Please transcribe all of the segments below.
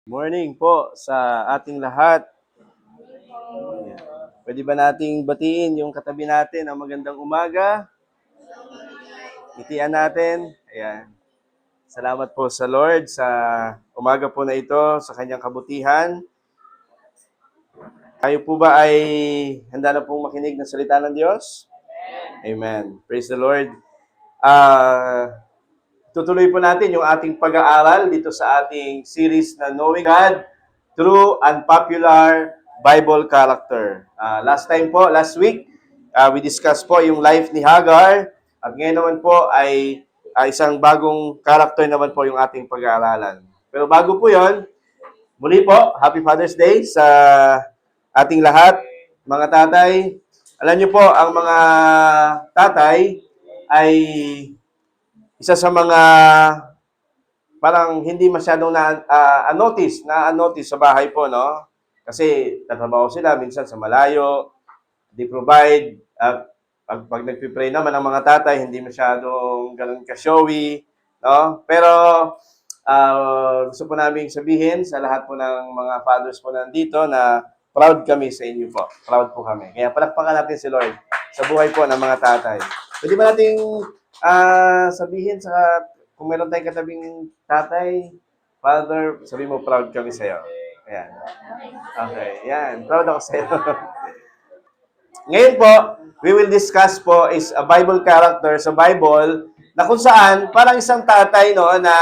Morning po sa ating lahat. Pwede ba nating batiin yung katabi natin ang magandang umaga? Ngitian natin. Ayan. Salamat po sa Lord sa umaga po na ito, sa kanyang kabutihan. Kayo po ba ay handa na pong makinig ng salita ng Diyos? Amen. Praise the Lord. Tutuloy po natin yung ating pag-aaral dito sa ating series na Knowing God Through Unpopular Bible Character. Last week, we discussed po yung life ni Hagar. At ngayon naman po ay isang bagong character naman po yung ating pag-aaralan. Pero bago po yon, muli po, Happy Father's Day sa ating lahat, mga tatay. Alam niyo po, ang mga tatay ay isa sa mga parang hindi masyadong na-notice sa bahay po, no? Kasi tatrabaho sila minsan sa malayo, they provide, pag nagpipray naman ang mga tatay, hindi masyadong ganun ka-showy, no? Pero gusto po namin sabihin sa lahat po ng mga fathers po nandito na proud kami sa inyo po. Proud po kami. Kaya palakpakan natin si Lord sa buhay po ng mga tatay. Pwede ba nating sabihin sa kung meron tayong katabing tatay, father, sabi mo proud kami sa iyo. Ayan. Okay, yan. Proud ako sa iyo. Ngayon po, we will discuss po is a Bible character sa Bible na kung saan parang isang tatay no na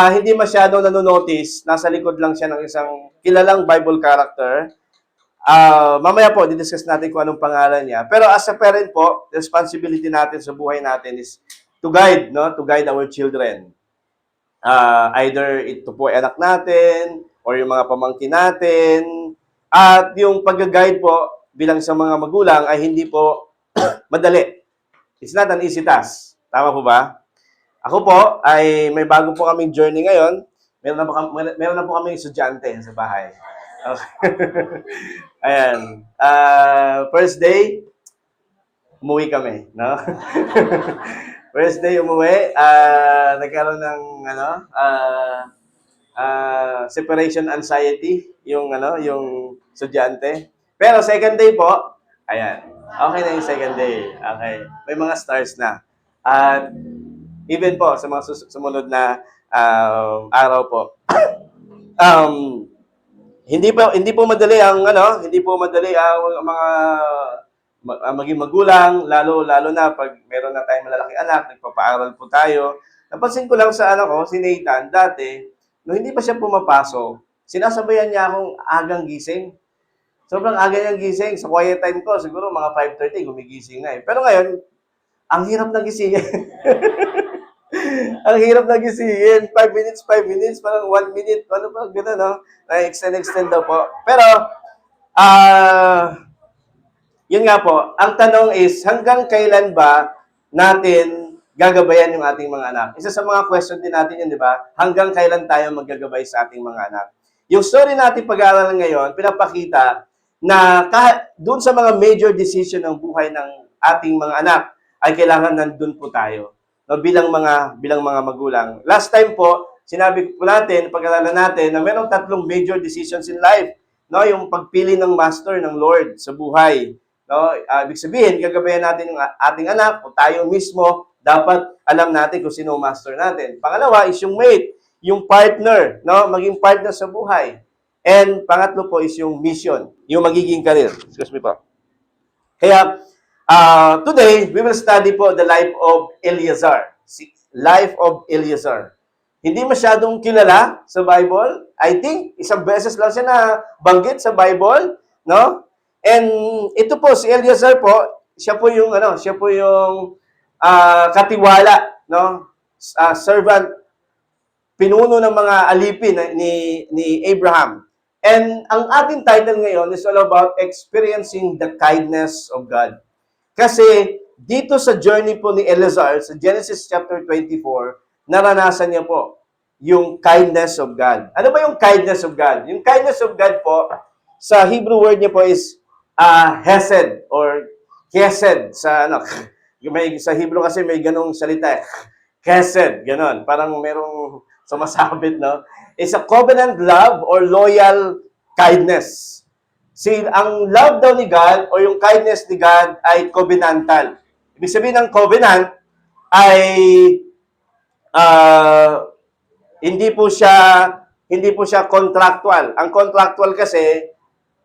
hindi masyadong nanonotice, nasa likod lang siya ng isang kilalang Bible character. Mamaya po, didiscuss natin kung anong pangalan niya. Pero as a parent po, responsibility natin sa buhay natin is to guide, no? To guide our children. Either ito po ay anak natin, or yung mga pamangkin natin. At yung pag-guide po, bilang sa mga magulang, ay hindi po madali. It's not an easy task. Tama po ba? Ako po, ay may bago po kaming journey ngayon. Meron na po kaming estudyante sa bahay. Okay. Ayan. First day, umuwi kami, no? First day umuwi, nagkaroon ng separation anxiety yung estudyante. Pero second day po, ayan. Okay na yung second day. Okay. May mga stars na. At even po sa mga sumunod na araw po. Hindi po madali ang mga maging magulang, lalo na pag meron na tayong malalaking anak, nagpapaaral po tayo. Napansin ko lang sa anak ko, si Nathan, dati, nung hindi pa siya pumapasok, sinasabayan niya akong agang gising. Sobrang aga niyang gising. Sa quiet time ko, siguro mga 5:30, gumigising na eh. Pero ngayon, ang hirap na gisingin. Ang hirap na gisingin. 5 minutes, parang 1 minute. Ano pa, gano'n, no? Na-extend daw po. Pero, yun nga po, ang tanong is, hanggang kailan ba natin gagabayan yung ating mga anak? Isa sa mga question din natin yun, di ba? Hanggang kailan tayo maggagabay sa ating mga anak? Yung story natin pag-aaralan ngayon, pinapakita na doon sa mga major decision ng buhay ng ating mga anak, ay kailangan nandun po tayo. No, bilang mga magulang. Last time po, sinabi po natin, pag-aaralan natin, na mayroong 3 major decisions in life. No, yung pagpili ng master ng Lord sa buhay. No, ibig sabihin, gagabayan natin yung ating anak o tayo mismo, dapat alam natin kung sino ang master natin. Pangalawa is yung mate, yung partner, no, maging partner sa buhay. And pangatlo po is yung mission, yung magiging career. Excuse me po. Kaya, today, we will study po the life of Eleazar. Life of Eleazar. Hindi masyadong kilala sa Bible. I think, isang beses lang siya na banggit sa Bible, no? And ito po, si Eleazar po, siya po yung katiwala, no? Servant, pinuno ng mga alipin ni Abraham. And ang ating title ngayon is all about experiencing the kindness of God. Kasi dito sa journey po ni Eleazar, sa Genesis chapter 24, naranasan niya po yung kindness of God. Ano ba yung kindness of God? Yung kindness of God po, sa Hebrew word niya po is hesed or kesed. Sa Hebrew kasi may ganong salita eh. Chesed, ganon. Parang merong sumasabit, no? It's a covenant love or loyal kindness. Ang love daw ni God o yung kindness ni God ay covenantal. Ibig sabihin ng covenant ay ah, hindi po siya contractual. Ang contractual kasi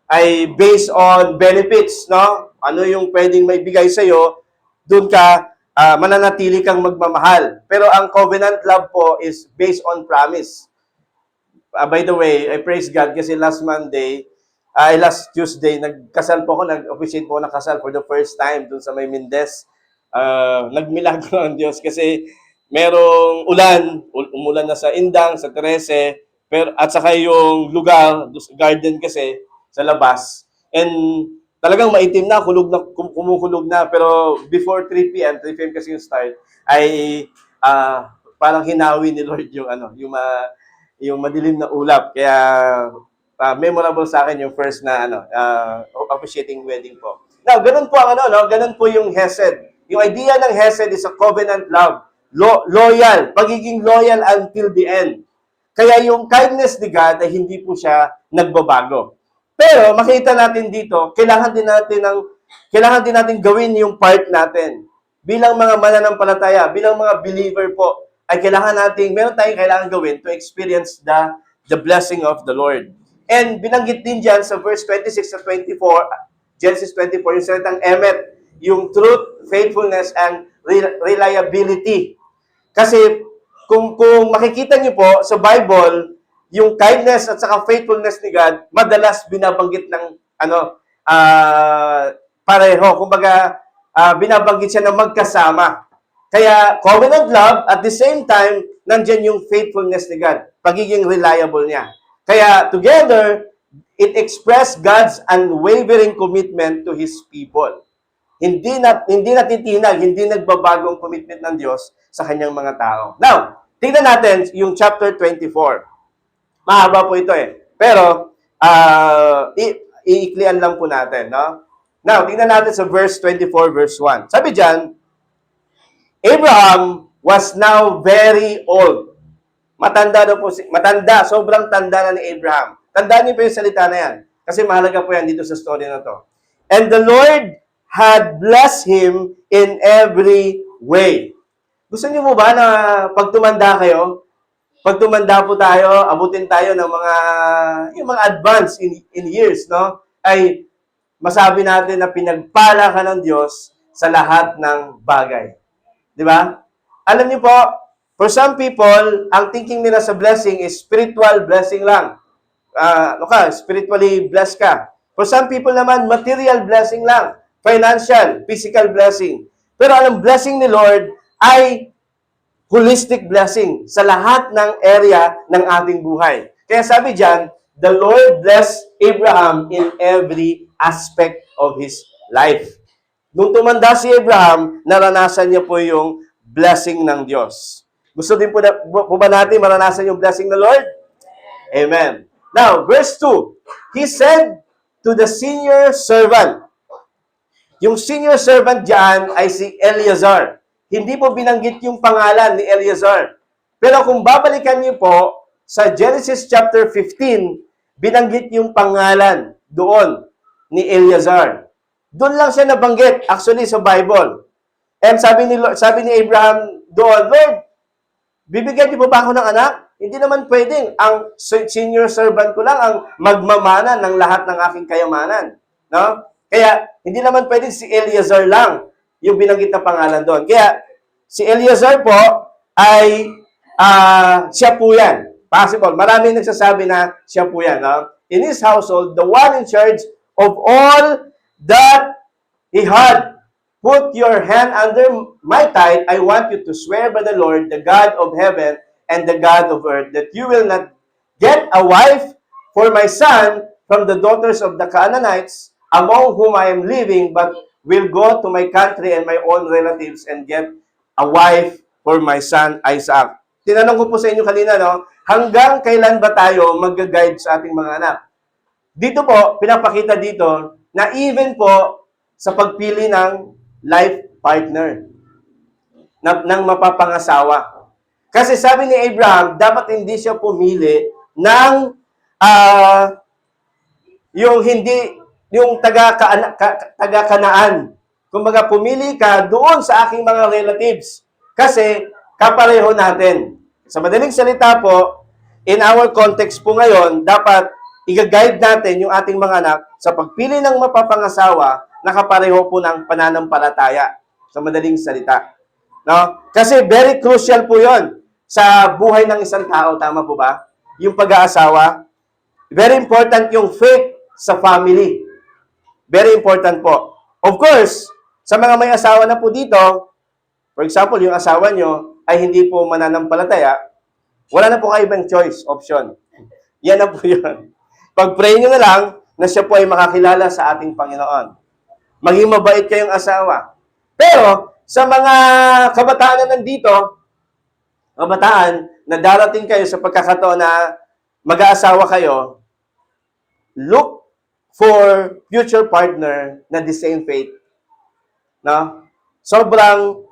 ay based on benefits, no? Ano yung pwedeng maibigay sa iyo, doon ka mananatili kang magmamahal. Pero ang covenant love po is based on promise. By the way, I praise God kasi last Tuesday, nagkasal po ako, nag-officiate po ako ng kasal for the first time dun sa may Mindes. Nagmilagro ang Diyos kasi merong ulan, umulan na sa Indang, sa Terese, at saka yung lugar, garden kasi, sa labas. And talagang maitim na, kumukulog na. Pero before 3 p.m., 3 p.m. kasi yung start, ay parang hinawi ni Lord yung yung madilim na ulap. Kaya memorable sa akin yung first na officiating wedding po. Now, ganun po ang ganun po yung Hesed. Yung idea ng Hesed is a covenant love. Loyal, pagiging loyal until the end. Kaya yung kindness ni God ay hindi po siya nagbabago. Pero makita natin dito, kailangan din natin gawin yung part natin. Bilang mga mananampalataya, bilang mga believer po, ay meron tayong kailangan gawin to experience the blessing of the Lord. And binanggit din dyan sa verse 26 to 24, Genesis 24, yung salitang emet, yung truth, faithfulness, and reliability. Kasi kung makikita niyo po sa Bible, yung kindness at saka faithfulness ni God, madalas binabanggit ng pareho. Kumbaga, binabanggit siya ng magkasama. Kaya covenant love, at the same time, nandyan yung faithfulness ni God. Pagiging reliable niya. Kaya together, it expressed God's unwavering commitment to His people. Hindi natitinag, hindi nagbabagong commitment ng Diyos sa kanyang mga tao. Now, tingnan natin yung chapter 24. Mahaba po ito eh. Pero, iiklian lang po natin, no? Now, tingnan natin sa verse 24, verse 1. Sabi dyan, Abraham was now very old. Matanda, sobrang tanda na ni Abraham. Tandaan niyo po yung salita na yan. Kasi mahalaga po yan dito sa story na to. And the Lord had blessed him in every way. Gusto niyo mo ba na pag tumanda po tayo, abutin tayo ng yung mga advance in years, no? Ay masabi natin na pinagpala ka ng Diyos sa lahat ng bagay. Di ba? Alam niyo po, for some people, ang thinking nila sa blessing is spiritual blessing lang. Spiritually blessed ka. For some people naman, material blessing lang. Financial, physical blessing. Pero ang blessing ni Lord ay holistic blessing sa lahat ng area ng ating buhay. Kaya sabi diyan, the Lord blessed Abraham in every aspect of his life. Nung tumanda si Abraham, naranasan niya po yung blessing ng Diyos. Gusto din po ba natin maranasan yung blessing ng Lord? Amen. Now, verse 2. He said to the senior servant. Yung senior servant diyan ay si Eleazar. Hindi po binanggit yung pangalan ni Eleazar. Pero kung babalikan niyo po, sa Genesis chapter 15, binanggit yung pangalan doon ni Eleazar. Doon lang siya nabanggit, actually, sa Bible. And sabi ni Abraham doon, Lord, bibigyan niyo ba ako ng anak? Hindi naman pwedeng. Ang senior servant ko lang ang magmamana ng lahat ng aking kayamanan. No? Kaya, hindi naman pwedeng si Eleazar lang yung binanggit na pangalan doon. Kaya, si Eleazar po ay siya po yan. Possible. Maraming nagsasabi na siya po yan. No? In his household, the one in charge of all that he had. Put your hand under my tithe. I want you to swear by the Lord, the God of heaven and the God of earth, that you will not get a wife for my son from the daughters of the Canaanites, among whom I am living, but will go to my country and my own relatives and get a wife for my son Isaac. Tinanong ko po sa inyo kanina, no? Hanggang kailan ba tayo mag-guide sa ating mga anak? Dito po, pinapakita dito na even po sa pagpili ng life partner. ng mapapangasawa. Kasi sabi ni Abraham, dapat hindi siya pumili ng ah, yung hindi, yung taga-Kanaan. Kumbaga, pumili ka doon sa aking mga relatives. Kasi, kapareho natin. Sa madaling salita po, in our context po ngayon, dapat i-guide natin yung ating mga anak sa pagpili ng mapapangasawa na kapareho po ng pananampalataya. Sa madaling salita. No? Kasi very crucial po yon sa buhay ng isang tao. Tama po ba? Yung pag-aasawa. Very important yung faith sa family. Very important po. Of course, sa mga may asawa na po dito, for example, yung asawa nyo ay hindi po mananampalataya, wala na po kayo ibang choice, option. Yan na po yun. Pag-pray nyo na lang na siya po ay makakilala sa ating Panginoon. Maging mabait kayong asawa. Pero, sa mga kabataan na nandito, kabataan na darating kayo sa pagkakataon na mag-aasawa kayo, look for future partner na the same faith. No? Sobrang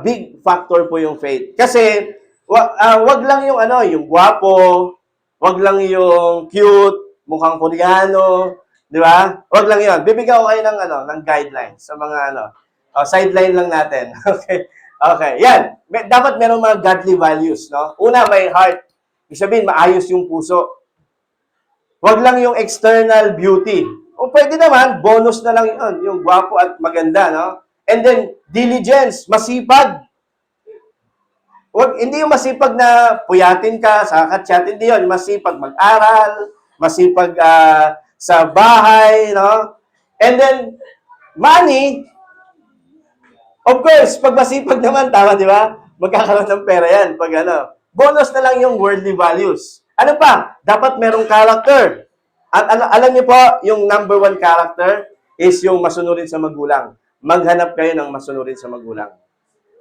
big factor po yung faith. Kasi wag lang yung yung gwapo, wag lang yung cute, mukhang Koreano, di ba? Wag lang 'yon. Bibigyan ko kayo ng ng guidelines sa mga sideline lang natin. Okay. Okay. Yan. Dapat merong mga godly values, no? Una, may heart. Ibig sabihin, maayos yung puso. Wag lang yung external beauty. O pwede naman, bonus na lang yun, yung gwapo at maganda, no? And then, diligence, masipag. Hindi yung masipag na puyatin ka, sa chat, hindi yun. Masipag mag-aral, masipag sa bahay, no? And then, money, of course, pag masipag naman, tama, di ba? Magkakaroon ng pera yan, pag bonus na lang yung worldly values. Ano pa? Dapat merong character. At alam niyo po, yung number one character is yung masunurin sa magulang. Maghanap kayo ng masunurin sa magulang.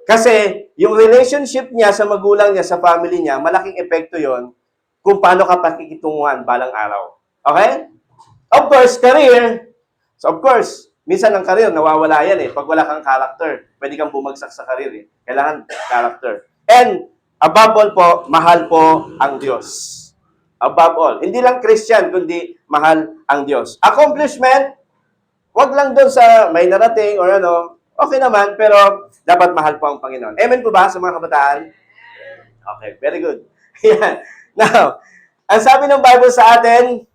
Kasi yung relationship niya sa magulang niya, sa family niya, malaking epekto yon kung paano ka pakikitunguhan balang araw. Okay? Of course, career. So of course, minsan ang career, nawawala yan eh. Pag wala kang character, pwede kang bumagsak sa career eh. Kailangan character. And above all po, mahal po ang Diyos. Above all. Hindi lang Christian, kundi mahal ang Diyos. Accomplishment, wag lang doon sa may narating or okay naman, pero dapat mahal po ang Panginoon. Amen po ba sa mga kabataan? Okay, very good. Yan. Now, ang sabi ng Bible sa atin,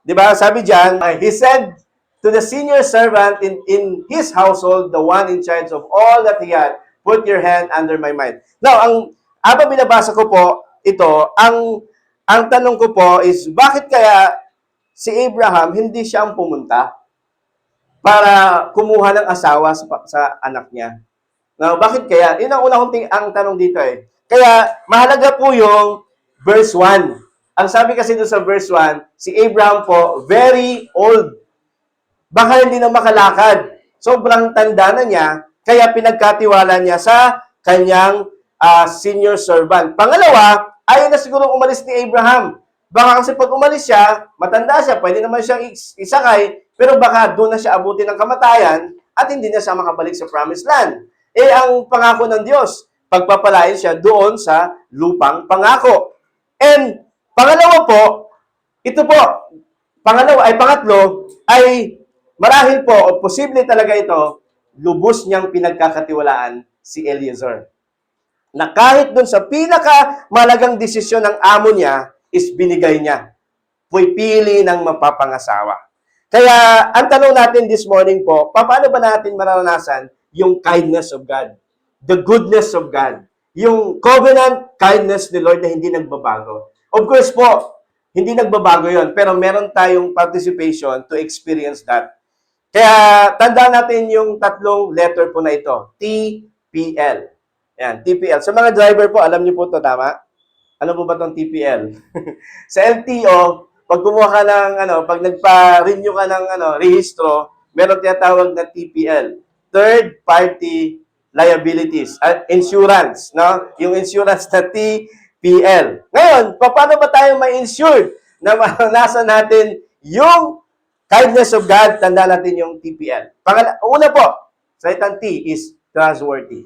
di ba, sabi dyan, he said to the senior servant in his household, the one in charge of all that he had, put your hand under my mind. Now, habang binabasa ko po ito, ang tanong ko po is, bakit kaya si Abraham hindi siya ang pumunta para kumuha ng asawa sa anak niya? Now, bakit kaya? Yun ang unang ang tanong dito eh. Kaya, mahalaga po yung verse 1. Ang sabi kasi doon sa verse 1, si Abraham po, very old. Baka hindi na makalakad. Sobrang tanda na niya, kaya pinagkatiwala niya sa kanyang senior servant. Pangalawa, ayaw na siguro umalis ni Abraham. Baka kasi pag umalis siya, matanda siya, pwede naman siyang isakay, pero baka doon na siya abutin ng kamatayan at hindi na siya makabalik sa promised land. Eh, ang pangako ng Diyos, pagpapalain siya doon sa lupang pangako. And pangalawa po, ito po, pangatlo, ay marahil po, o posible talaga ito, lubos niyang pinagkakatiwalaan si Eliezer. Na kahit dun sa pinakamalagang desisyon ng amo niya, is binigay niya. Pili ng mapapangasawa. Kaya, ang tanong natin this morning po, paano ba natin mararanasan yung kindness of God? The goodness of God. Yung covenant kindness ni Lord na hindi nagbabago. Of course po, hindi nagbabago yon, pero meron tayong participation to experience that. Kaya, tandaan natin yung tatlong letter po na ito. TPL. Yan, TPL. Sa mga driver po, alam niyo po ito, tama? Ano po ba itong TPL? Sa LTO, pag kumuha ka ng, pag nagpa-renew ka ng, rehistro, meron tinatawag na TPL. Third Party Liabilities. Insurance, no? Yung insurance na TPL. Ngayon, paano ba tayo ma-insured na maranasan natin yung kindness of God? Tanda natin yung TPL. Una po, salitang T is trustworthy.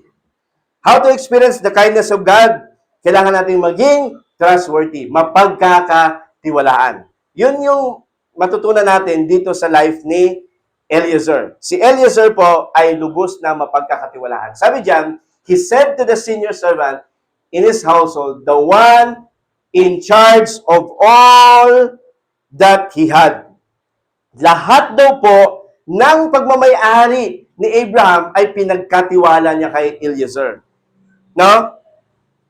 How to experience the kindness of God? Kailangan natin maging trustworthy, mapagkakatiwalaan. Yun yung matutunan natin dito sa life ni Eliezer. Si Eliezer po ay lubos na mapagkakatiwalaan. Sabi diyan, he said to the senior servant in his household, the one in charge of all that he had. Lahat daw po ng pagmamayari ni Abraham ay pinagkatiwala niya kay Eliezer. No?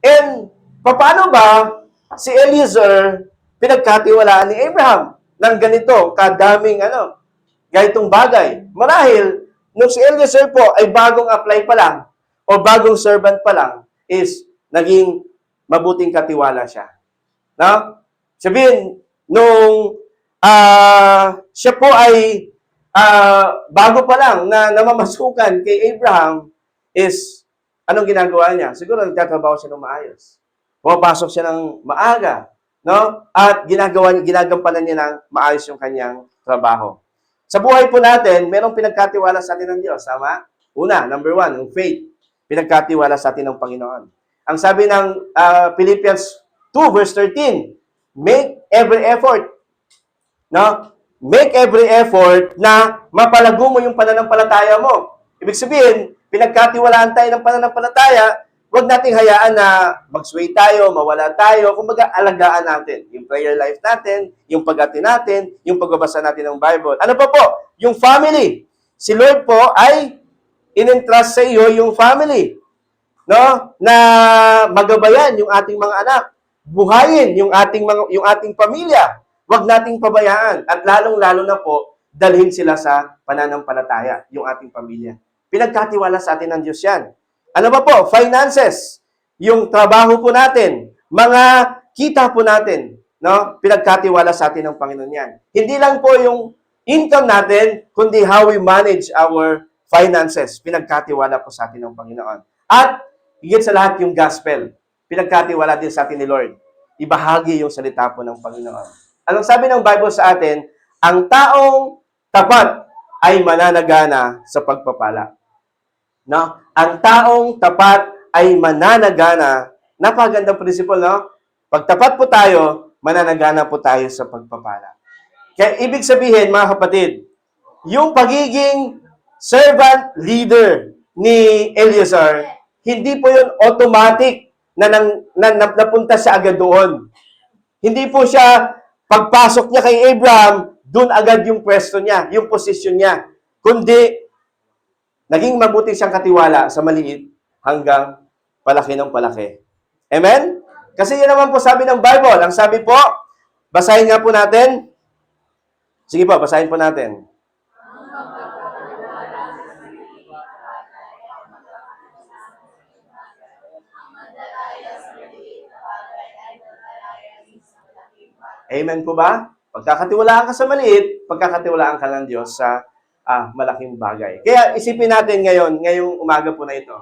And paano ba si Eliezer pinagkatiwalaan ni Abraham ng ganito kadaming ganitong bagay? Marahil nung si Eliezer po ay bagong apply pa lang o bagong servant pa lang is naging mabuting katiwala siya. No? Sabihin, nung siya po ay bago pa lang na namamasukan kay Abraham is anong ginagawa niya? Siguro nagtatrabaho siya ng maayos. Pumapasok siya ng maaga, no? At ginagampanan niya ng maayos yung kanyang trabaho. Sa buhay po natin, merong pinagkatiwala sa atin ng Diyos, tama? Una, number 1, yung faith. Pinagkatiwala sa atin ng Panginoon. Ang sabi ng Philippians 2 verse 13, make every effort. No? Make every effort na mapalago mo yung pananampalataya mo. Ibig sabihin, pinagkatiwalaan tayo ng pananampalataya, huwag nating hayaan na mag-sway tayo, mawala tayo, kumbaga alagaan natin. Yung prayer life natin, yung pag-ati natin, yung pagbabasa natin ng Bible. Ano pa po? Yung family. Si Lord po ay in-entrust sa iyo yung family. No? Na magabayan yung ating mga anak. Buhayin yung ating pamilya. Huwag nating pabayaan. At lalong-lalo na po, dalhin sila sa pananampalataya, yung ating pamilya. Pinagkatiwala sa atin ng Diyos yan. Ano ba po? Finances. Yung trabaho po natin. Mga kita po natin. No? Pinagkatiwala sa atin ng Panginoon yan. Hindi lang po yung income natin, kundi how we manage our finances. Pinagkatiwala po sa atin ng Panginoon. At higit sa lahat yung gospel. Pinagkatiwala din sa atin ni Lord. Ibahagi yung salita po ng Panginoon. Anong sabi ng Bible sa atin? Ang taong tapat ay mananagana sa pagpapala. No? Ang taong tapat ay mananagana. Napakagandang prinsipyo, no? Pag tapat po tayo, mananagana po tayo sa pagpapala. Kaya ibig sabihin, mga kapatid, yung pagiging servant leader ni Eliezer, hindi po yun automatic na napunta siya agad doon. Hindi po siya, pagpasok niya kay Abraham, doon agad yung pwesto niya, yung posisyon niya. Kundi, naging mabuti siyang katiwala sa maliit hanggang palaki ng palaki. Amen? Kasi yun naman po sabi ng Bible. Ang sabi po, basahin nga po natin. Sige po, basahin po natin. Amen po ba? Pagkakatiwalaan ka sa maliit, pagkakatiwalaan ka ng Diyos sa malaking bagay. Kaya isipin natin ngayong umaga po na ito.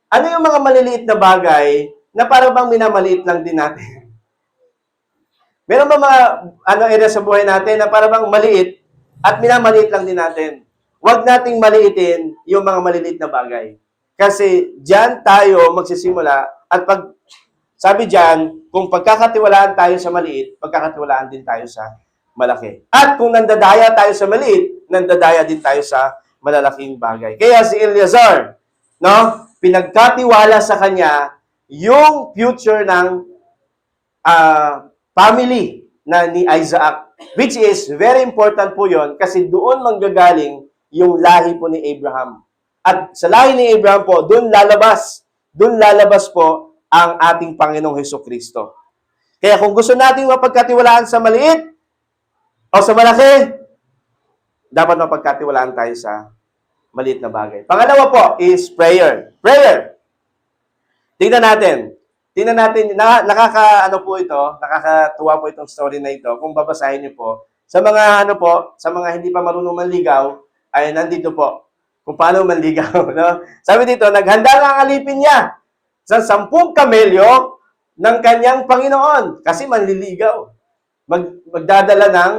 Ano yung mga maliliit na bagay na parang bang minamaliit lang din natin? Meron ba mga area sa buhay natin na parang bang maliit at minamaliit lang din natin? Huwag nating maliitin yung mga maliliit na bagay. Kasi diyan tayo magsisimula at pag sabi diyan, kung pagkakatiwalaan tayo sa maliit, pagkakatiwalaan din tayo sa malaki. At kung nandadaya tayo sa maliit, nandadaya din tayo sa malalaking bagay. Kaya si Eliezer, no, pinagkatiwala sa kanya yung future ng family na ni Isaac, which is very important po yon kasi doon manggagaling yung lahi po ni Abraham. At sa lahi ni Abraham po, doon lalabas po ang ating Panginoong Hesukristo. Kaya kung gusto nating mapagkatiwalaan sa maliit o sa malaki, dapat mapagkatiwalaan tayo sa maliit na bagay. Pangalawa po is prayer. Prayer. Tingnan natin, nakakatuwa po itong story na ito. Kung babasahin niyo po, sa mga hindi pa marunong manligaw, ay nandito po kung paano manligaw. No? Sabi dito, naghanda nga ang alipin niya sa 10 kamelyo ng kanyang Panginoon kasi manliligaw. Magdadala ng,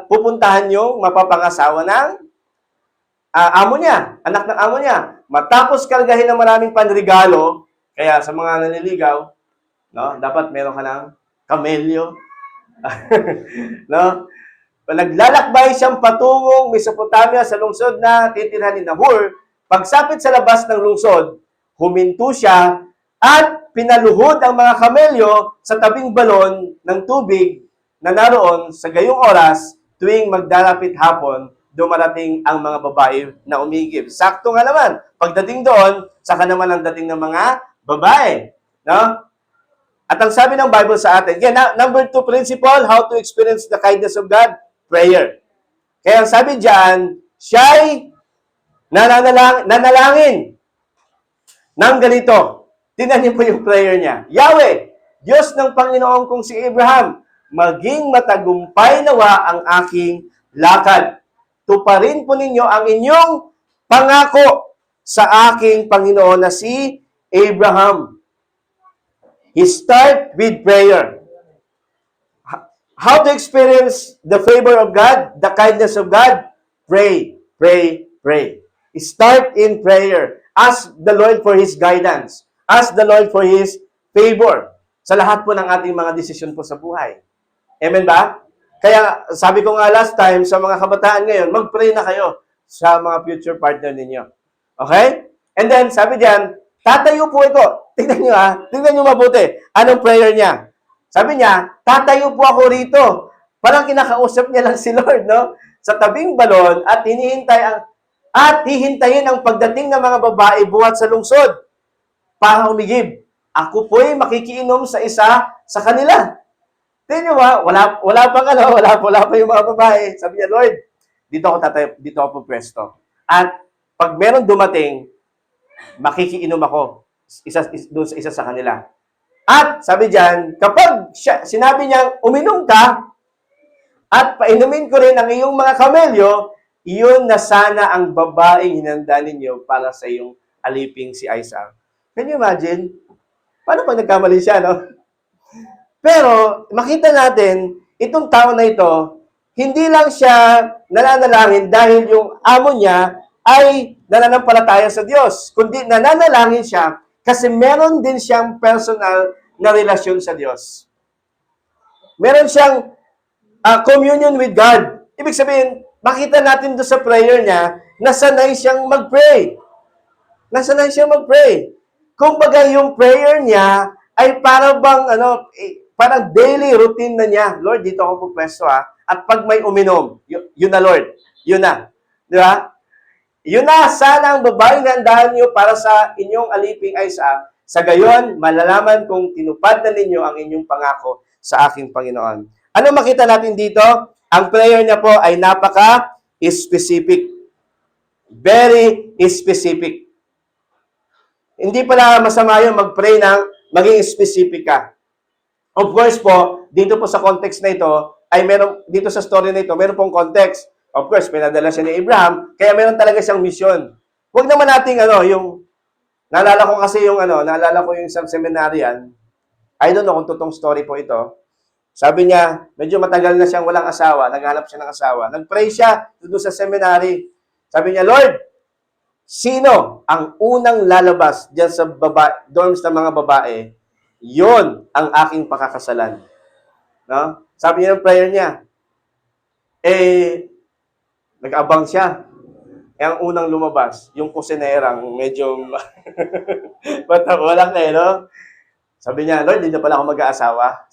pupuntahan yung mapapangasawa ng amo niya, anak ng amo niya. Matapos kargahin ng maraming panregalo, kaya sa mga nanliligaw, no, dapat meron ka ng kamelyo. No? Naglalakbay siyang patungong Mesopotamia sa lungsod na titirhan ni Nahor. Pagsapit sa labas ng lungsod, huminto siya at pinaluhod ang mga kamelyo sa tabing balon ng tubig na naroon sa gayong oras tuwing magdarapit hapon, dumarating ang mga babae na umigib. Sakto nga naman, pagdating doon, saka naman ang dating ng mga babae. No? At ang sabi ng Bible sa atin, again, number 2 principle, how to experience the kindness of God, prayer. Kaya ang sabi diyan, siya'y nanalangin ng ganito. Tingnan niyo po yung prayer niya. Yahweh, Diyos ng Panginoon kong si Abraham, maging matagumpay nawa ang aking lakad. Tuparin po ninyo ang inyong pangako sa aking Panginoon na si Abraham. He start with prayer. How to experience the favor of God, the kindness of God? Pray, pray, pray. Start in prayer. Ask the Lord for His guidance. Ask the Lord for His favor sa lahat po ng ating mga desisyon po sa buhay. Amen ba? Kaya sabi ko nga last time sa mga kabataan ngayon, mag-pray na kayo sa mga future partner ninyo. Okay? And then, sabi diyan, tatayo po ito. Tingnan nyo tingnan nyo mabuti. Anong prayer niya? Sabi niya, tatayo po ako rito. Parang kinakausap niya lang si Lord, no? Sa tabing balon at hihintayin ang pagdating ng mga babae buhat sa lungsod para humigib. Ako po'y makikiinom sa isa sa kanila. Tingnan nyo ba? Wala pa yung mga babae. Sabi niya, Lord, dito ako pupwesto. At pag meron dumating, makikiinom ako doon sa isa sa kanila. At sabi diyan, kapag sinabi niyang uminom ka at painumin ko rin ang iyong mga kamelyo, iyon na sana ang babaeng hinanda ninyo para sa iyong aliping si Isaac. Can you imagine? Paano pag nagkamali siya, no? Pero makita natin, itong tao na ito, hindi lang siya nananalangin dahil yung amo niya ay nananampalataya sa Diyos, kundi nananalangin siya kasi meron din siyang personal na relasyon sa Diyos. Meron siyang communion with God. Ibig sabihin, makita natin doon sa prayer niya, nasanay siyang mag-pray. Nasanay siyang mag-pray. Kumbaga, yung prayer niya ay parang parang daily routine na niya. Lord, dito ako pupwesto At pag may uminom, yun na Lord. Yun na. Di ba? Yun na, sana ang babaeng nandahan niyo para sa inyong aliping Isaac. Sa gayon, malalaman kung tinupad na ninyo ang inyong pangako sa aking Panginoon. Ano makita natin dito? Ang prayer niya po ay napaka-specific. Very specific. Hindi pala masama yung mag-pray ng maging specific ka. Of course po, dito po sa context na ito, dito sa story na ito, meron pong context. Of course, pinadala siya ni Abraham, kaya meron talaga siyang mission. Huwag naman nating naalala ko yung isang seminarian, I don't know kung totoong story po ito. Sabi niya, medyo matagal na siyang walang asawa, naghanap siya ng asawa. Nag-pray siya doon sa seminary. Sabi niya, Lord, sino ang unang lalabas diyan sa dorms ng mga babae? Yon ang aking pakakasalan. No? Sabi niya ng prayer niya, nag-abang siya. Ang unang lumabas, yung kusinerang medyo walang no? Sabi niya, Lord, hindi na pala ako mag-aasawa.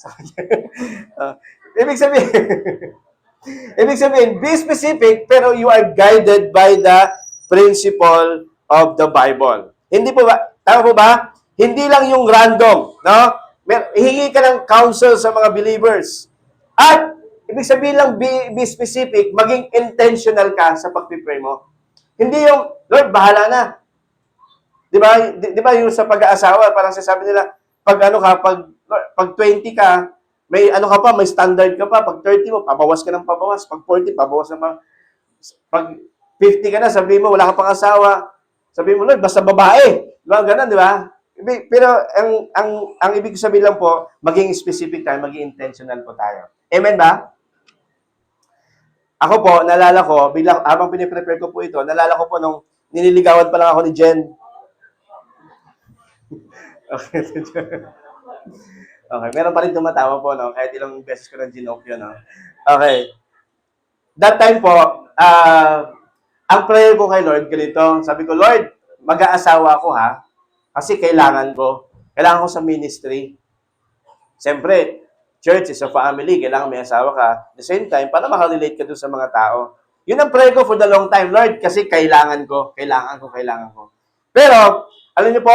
Ibig sabihin, be specific, pero you are guided by the principle of the Bible. Hindi po ba? Tama po ba? Hindi lang yung random, no? Hihingi ka ng counsel sa mga believers. At, ibig sabihin lang, be specific, maging intentional ka sa pag-pray mo. Hindi yung, Lord, bahala na. Di ba yung sa pag-aasawa, parang sasabi nila, pag 20 ka, may may standard ka pa. Pag 30 mo, pabawas ka ng pabawas. Pag 40, pabawas ng pag 50 ka na, sabi mo, wala ka pang asawa. Sabi mo, Lord, basta babae. Diba? Ganun, di ba? Pero ang ibig sabihin lang po, maging specific tayo, maging intentional po tayo. Amen ba? Ako po, naalala ko, bilang, habang piniprepare ko po ito, naalala ko po nung niniligawan pa lang ako ni Jen. Okay. Okay, meron pa rin tumatawa po, no? Kahit ilang beses ko nang ginoke yun, no? Okay. That time po, ang prayer ko kay Lord, ganito, sabi ko, Lord, mag-aasawa ako ha, kasi kailangan ko. Kailangan ko sa ministry. Siyempre, church is a family, kailangan may asawa ka. At the same time, para makarelate ka doon sa mga tao. Yun ang prayer ko for the long time, Lord, kasi kailangan ko. Pero, alam niyo po,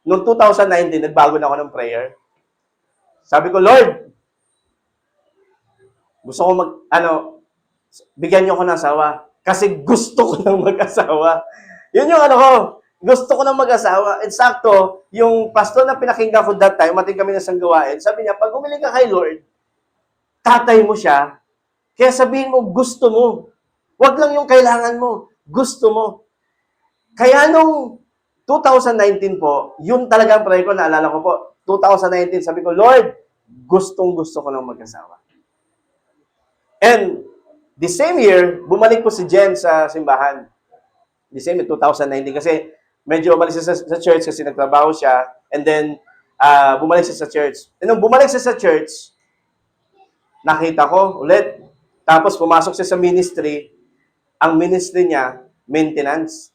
noong 2019, nagbago na ako ng prayer. Sabi ko, Lord, gusto ko bigyan niyo ako ng asawa. Kasi gusto ko nang mag-asawa. Yun yung ko, gusto ko nang mag-asawa. Eksakto, yung pastor na pinakinggan ko that time, mating kami na sanggawain, sabi niya, pag gumiling ka kay Lord, tatay mo siya, kaya sabihin mo, gusto mo. Huwag lang yung kailangan mo. Gusto mo. Kaya nung 2019 po, yun talaga ang prayer ko, naalala ko po, 2019, sabi ko, Lord, gustong-gusto ko nang mag-asawa. And the same year, bumalik po si Jen sa simbahan. The same year, 2019, kasi medyo umalis siya sa church kasi nagtrabaho siya, and then bumalik siya sa church. And nung bumalik siya sa church, nakita ko ulit. Tapos pumasok siya sa ministry. Ang ministry niya, maintenance.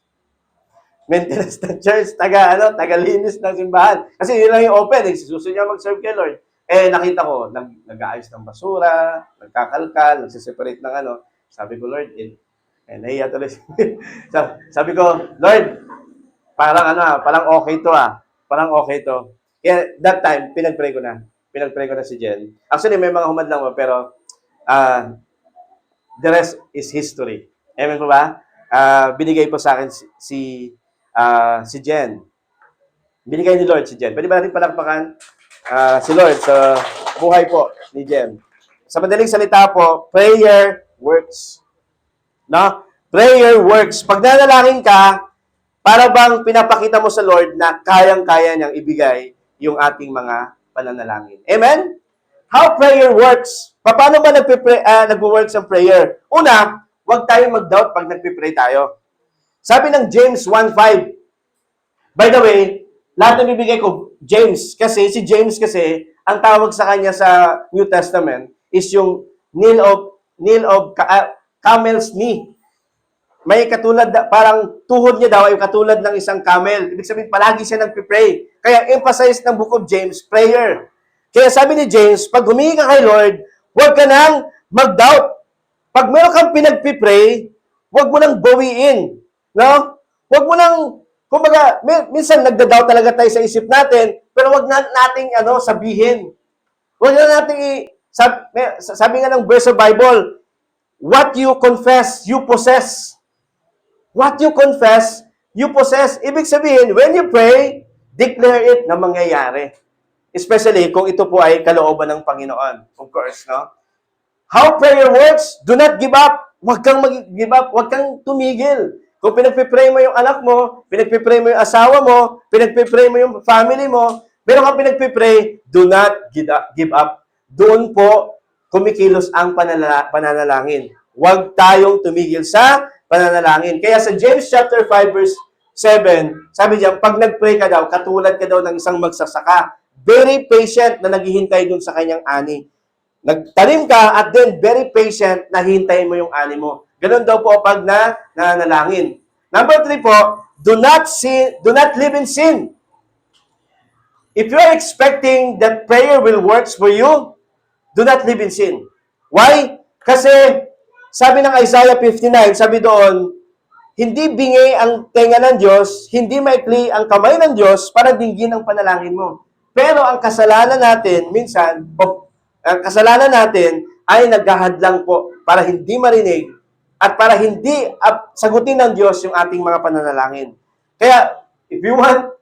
Maintenance ng church, taga-linis ng simbahan. Kasi yun lang yung open, susunod niya mag-serve kay Lord. Nakita ko, nag-aayos ng basura, nagkakalkal, nagsiseparate ng Sabi ko, Lord, nahiya tuloy. Sabi ko, Lord, parang okay to Parang okay to. Kaya that time, pinag-pray ko na si Jen. Actually, may mga humadlang mo, pero the rest is history. Amen po ba? Binigay po sa akin si Jen. Binigay ni Lord si Jen. Pwede ba natin palakpakan si Lord sa buhay po ni Jen? Sa madaling salita po, prayer works. No? Prayer works. Pag nanalangin ka, para bang pinapakita mo sa Lord na kayang-kaya niyang ibigay yung ating mga pananalangin. Amen? How prayer works. Paano ba nag-works ang prayer? Una, huwag tayong mag-doubt pag nagpipray tayo. Sabi ng James 1:5. By the way, lahat na bibigay ko, James, kasi si James kasi, ang tawag sa kanya sa New Testament is yung kneel of camel's knee. May katulad, parang tuhod niya daw ay katulad ng isang camel. Ibig sabihin, palagi siya nagpipray. Kaya emphasize ng book of James, prayer. Kaya sabi ni James, pag humingi ka kay Lord, huwag ka nang mag-doubt. Pag meron kang pinagpipray, huwag mo nang bawiin. No? Huwag mo nang, kumbaga, minsan nagda-doubt talaga tayo sa isip natin, pero huwag nating sabihin. Huwag na nating sabi nga ng verse of Bible, what you confess, you possess. What you confess, you possess. Ibig sabihin, when you pray, declare it na mangyayari. Especially kung ito po ay kalooban ng Panginoon. Of course, no? How prayer works, do not give up. Huwag kang mag-give up. Huwag kang tumigil. Kung pinagpipray mo yung anak mo, pinagpipray mo yung asawa mo, pinagpipray mo yung family mo, meron kang pinagpipray, do not give up. Doon po kumikilos ang pananalangin. Huwag tayong tumigil sa pananalangin. Kaya sa James chapter 5 verse 7, sabi diyan, pag nagpray ka daw, katulad ka daw ng isang magsasaka, very patient na naghihintay dun sa kanyang ani. Nagtanim ka at then very patient na hintayin mo yung ani mo. Ganun daw po pag nanalangin. Number 3 po, do not live in sin. If you are expecting that prayer will work for you, do not live in sin. Why? Kasi sabi ng Isaiah 59, sabi doon, hindi bingi ang tenga ng Diyos, hindi maikli ang kamay ng Diyos para dinggin ang panalangin mo. Pero ang kasalanan natin, minsan, ang kasalanan natin ay naghahadlang po para hindi marinig at para hindi sagutin ng Diyos yung ating mga pananalangin. Kaya, if you want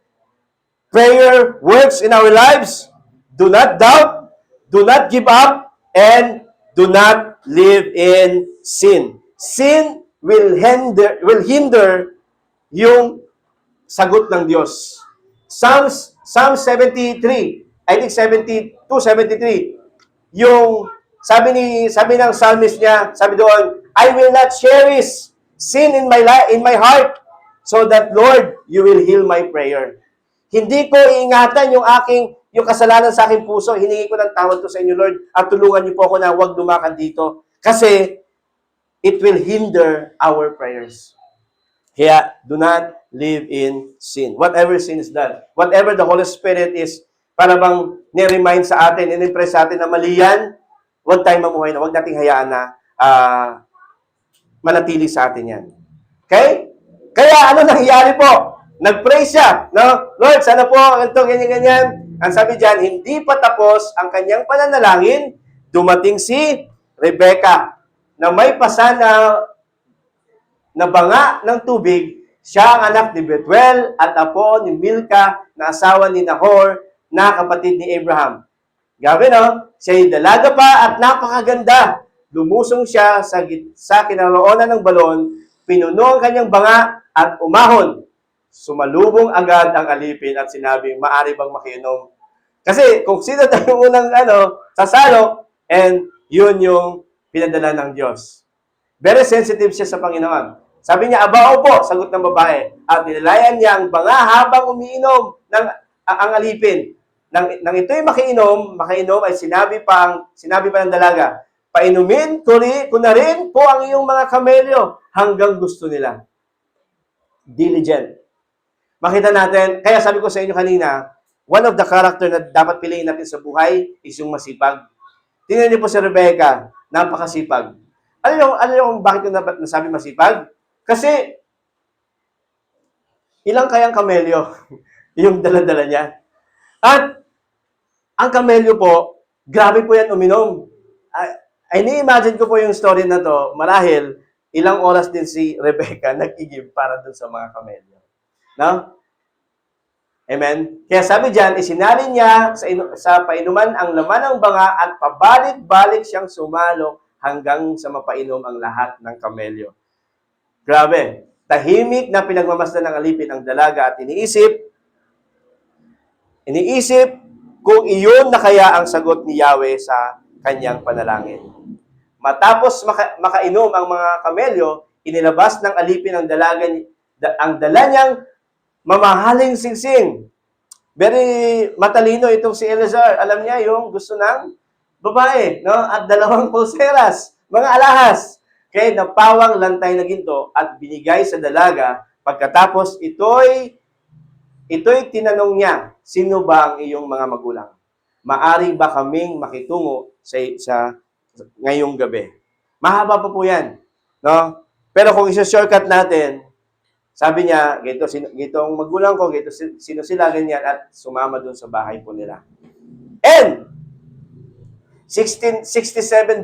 prayer works in our lives, do not doubt, do not give up, and do not live in sin. Sin will hinder yung sagot ng Diyos. Psalm 73, I think 72, 73, yung sabi ng psalmist niya, sabi doon, I will not cherish sin in my life, in my heart, so that Lord, you will heal my prayer. Hindi ko iingatan yung kasalanan sa aking puso. Hiningi ko ng tawad to sa inyo, Lord, at tulungan niyo po ako na huwag dumakan dito. Kasi it will hinder our prayers. Kaya, do not live in sin. Whatever sin is that. Whatever the Holy Spirit is, para bang ni-remind sa atin, in-impress sa atin na mali yan, huwag tayong mamuhay na, huwag nating hayaan na manatili sa atin yan. Okay? Kaya ano nangyari po? Nag-pray siya. No? Lord, sana po, ito, ganyan-ganyan. Ang sabi diyan, hindi pa tapos ang kanyang pananalangin, dumating si Rebecca na may pasa na banga ng tubig. Siya ang anak ni Bethuel at apo ni Milka na asawa ni Nahor na kapatid ni Abraham. Grabe, no? Siya'y dalaga pa at napakaganda. Lumusong siya sa kinaroonan ng balon, pinuno ang kanyang banga at umahon. Sumalubong agad ang alipin at sinabing, maari bang makiinom? Kasi kung sino tayong unang sasalo, and yun yung pinadala ng Diyos. Very sensitive siya sa Panginoon. Sabi niya, aba, opo, sagot ng babae. At nilalayan niya ang banga habang umiinom ang alipin. Nang ito'y makainom ay sinabi pa ng dalaga, painumin ko na rin po ang iyong mga kamelyo hanggang gusto nila. Diligent. Makita natin, kaya sabi ko sa inyo kanina, one of the character na dapat piliin natin sa buhay is yung masipag. Tingnan niyo po si Rebecca, napakasipag. Ano yung bakit ko nasabi masipag? Kasi, ilang kayang kamelyo yung dala-dala niya. At, ang kamelyo po, grabe po yan uminom. Ini-imagine ko po yung story na to, marahil, ilang oras din si Rebecca nag-igib para dun sa mga kamelyo. No? Amen? Kaya sabi diyan, isinalin niya sa painuman ang laman ng banga at pabalik-balik siyang sumalo hanggang sa mapainom ang lahat ng kamelyo. Grabe. Tahimik na pinagmamasdan ng alipin ang dalaga at iniisip kung iyon na kaya ang sagot ni Yahweh sa kanyang panalangin. Matapos makainom ang mga kamelyo, inilabas ng alipin ang dala niyang mamahaling singsing. Very matalino itong si Eleazar. Alam niya yung gusto ng babae, no? At 2 pulseras, mga alahas. Kaya napawang lantay na ginto at binigay sa dalaga. Pagkatapos ito'y tinanong niya, sino ba ang iyong mga magulang? Maari ba kaming makitungo sa ngayong gabi? Mahaba pa po yan. No? Pero kung isa-shortcut natin, sabi niya, gito ang magulang ko, sino sila, ganyan, at sumama dun sa bahay po nila. And, 67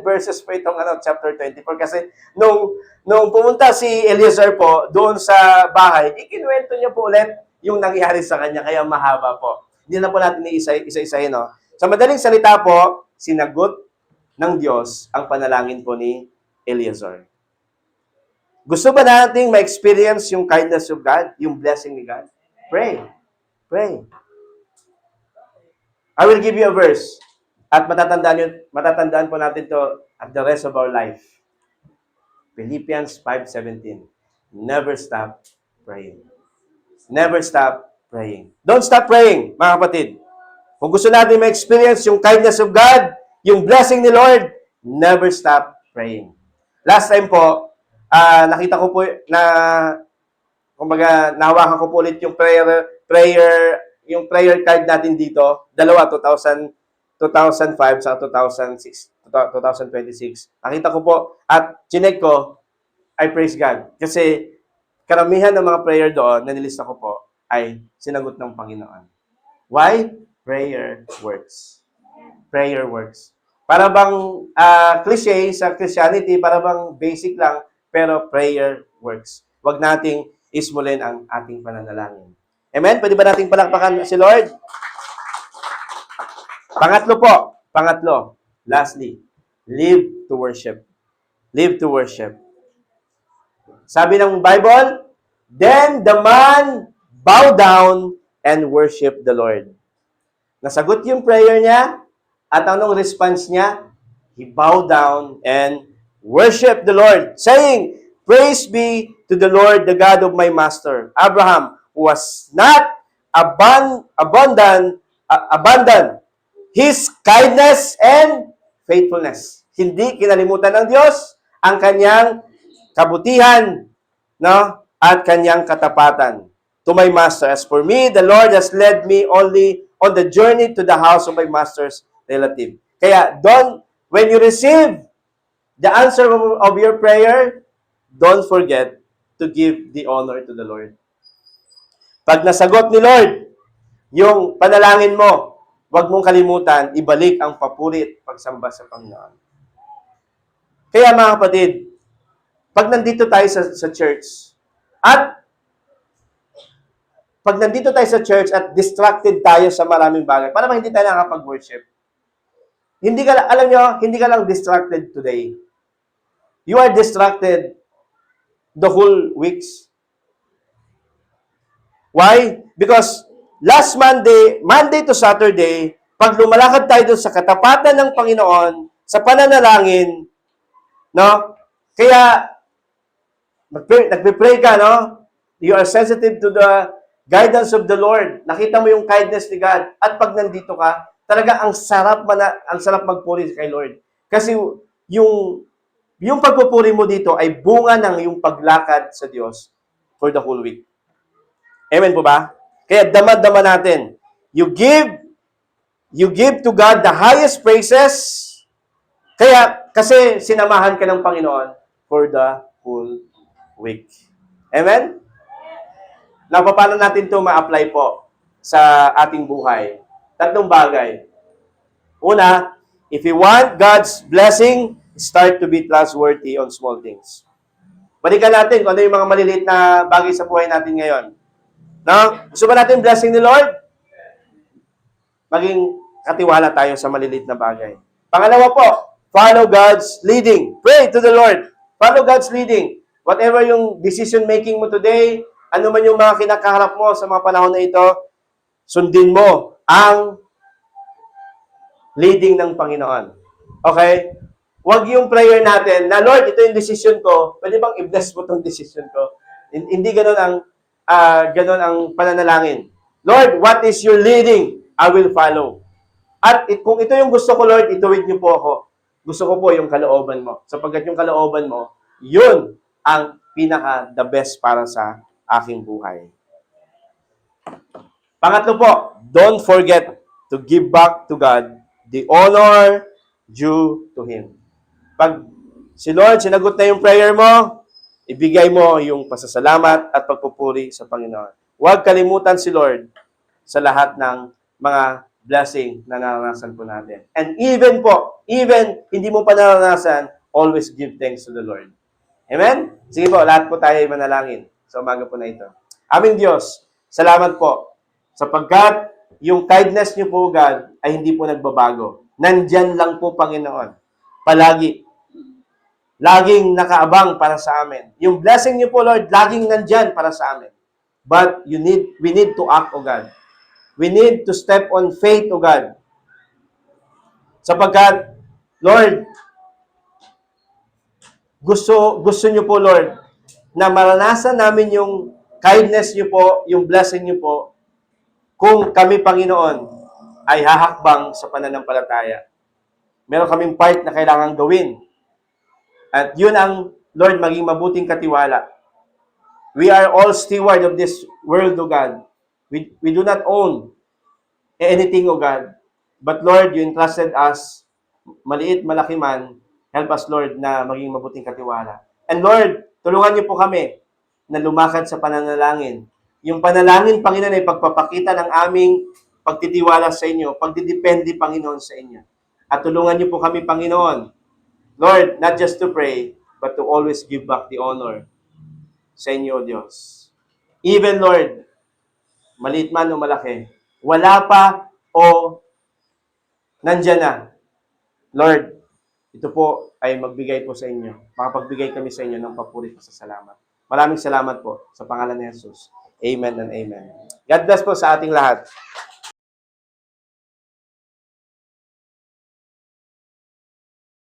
verses po itong chapter 24, kasi nung pumunta si Eleazar po doon sa bahay, ikinuwento niya po ulit yung nangyari sa kanya, kaya mahaba po. Hindi na po natin isa-isahin, no? Sa madaling salita po, sinagot ng Diyos ang panalangin po ni Eleazar. Gusto ba nating ma-experience yung kindness of God, yung blessing ni God? Pray. Pray. I will give you a verse. At matatandaan po natin to at the rest of our life. Philippians 5:17. Never stop praying. Never stop praying. Don't stop praying, mga kapatid. Kung gusto natin ma-experience yung kindness of God, yung blessing ni Lord, never stop praying. Last time po, nakita ko po na, kumbaga, nahawakan ko po ulit yung prayer card natin dito. 2005 sa 2026. Nakita ko po at chinek ko, I praise God. Kasi karamihan ng mga prayer doon na nilista ko po ay sinagot ng Panginoon. Why? Prayer works. Prayer works. Para bang cliche sa Christianity, para bang basic lang, pero prayer works. Huwag nating ismulin ang ating pananalangin. Amen? Pwede ba nating palakpakan si Lord? Pangatlo, lastly, live to worship. Live to worship. Sabi ng Bible, then the man bow down and worship the Lord. Nasagot yung prayer niya, at anong response niya? he bowed down and worshiped the Lord, saying, Praise be to the Lord, the God of my master, Abraham, who was not abandoned his kindness and faithfulness. Hindi kinalimutan ng Diyos ang kanyang kabutihan, no, at kanyang katapatan to my master. As for me, the Lord has led me only on the journey to the house of my master's relative. Kaya, when you receive the answer of your prayer, don't forget to give the honor to the Lord. Pag nasagot ni Lord yung panalangin mo, huwag mong kalimutan, ibalik ang papuri at pagsamba sa Panginoon. Kaya mga kapatid, pag nandito tayo sa church, at distracted tayo sa maraming bagay, para hindi tayo nakapag-worship. Alam nyo, hindi ka lang distracted today. You are distracted the whole weeks. Why? Because last Monday to Saturday, pag lumalakad tayo doon sa katapatan ng Panginoon, sa pananalangin, no? Kaya, nagpe-pray ka, no? You are sensitive to the guidance of the Lord. Nakita mo yung kindness ni God. At pag nandito ka, talaga ang sarap magpuri kay Lord. Kasi yung pagpupuri mo dito ay bunga ng yung paglakad sa Diyos for the whole week. Amen po ba? Kaya dama-dama natin. You give to God the highest praises. Kasi sinamahan ka ng Panginoon for the whole week. Amen? Now, paano natin ito ma-apply po sa ating buhay? 3 bagay. Una, if you want God's blessing, start to be trustworthy on small things. Balikan natin kung ano yung mga maliliit na bagay sa buhay natin ngayon. No? Gusto ba natin blessing ni Lord? Maging katiwala tayo sa maliliit na bagay. Pangalawa po, follow God's leading. Pray to the Lord. Follow God's leading. Whatever yung decision making mo today, ano man yung mga kinakaharap mo sa mga panahon na ito, sundin mo ang leading ng Panginoon. Okay? Huwag yung prayer natin na, Lord, ito yung decision ko. Pwede bang i-bless mo itong decision ko? Hindi ganun ang pananalangin. Lord, what is your leading? I will follow. At kung ito yung gusto ko, Lord, ituwid niyo po ako. Gusto ko po yung kalooban mo. Sapagkat yung kalooban mo, yun ang the best para sa aking buhay. Pangatlo po, don't forget to give back to God the honor due to Him. Pag si Lord, sinagot na yung prayer mo, ibigay mo yung pasasalamat at pagpupuri sa Panginoon. Huwag kalimutan si Lord sa lahat ng mga blessing na naranasan po natin. And even hindi mo pa naranasan, always give thanks to the Lord. Amen? Sige po, lahat po tayo ay manalangin sa umaga po na ito. Aming Diyos, salamat po sapagkat yung kindness niyo po, God, ay hindi po nagbabago. Nandyan lang po, Panginoon. Palagi. Laging nakaabang para sa amin. Yung blessing niyo po, Lord, laging nandyan para sa amin. But we need to act, O God. We need to step on faith, O God. Sapagkat, Lord, gusto niyo po, Lord, na maranasan namin yung kindness niyo po, yung blessing niyo po, kung kami, Panginoon, ay hahakbang sa pananampalataya. Meron kaming part na kailangan gawin. At yun ang, Lord, maging mabuting katiwala. We are all steward of this world, O God. We do not own anything, O God. But Lord, you entrusted us, maliit, malaki man, help us, Lord, na maging mabuting katiwala. And Lord, tulungan niyo po kami na lumakad sa pananalangin. Yung panalangin, Panginoon, ay pagpapakita ng aming pagtitiwala sa inyo, pagdidepende, Panginoon, sa inyo. At tulungan niyo po kami, Panginoon, Lord, not just to pray, but to always give back the honor sa inyo, Diyos. Even, Lord, maliit man o malaki, wala pa o nandyan na. Lord, ito po ay magbigay po sa inyo. Makapagbigay kami sa inyo ng papuri at sa salamat. Maraming salamat po sa pangalan ni Jesus. Amen and amen. God bless po sa ating lahat.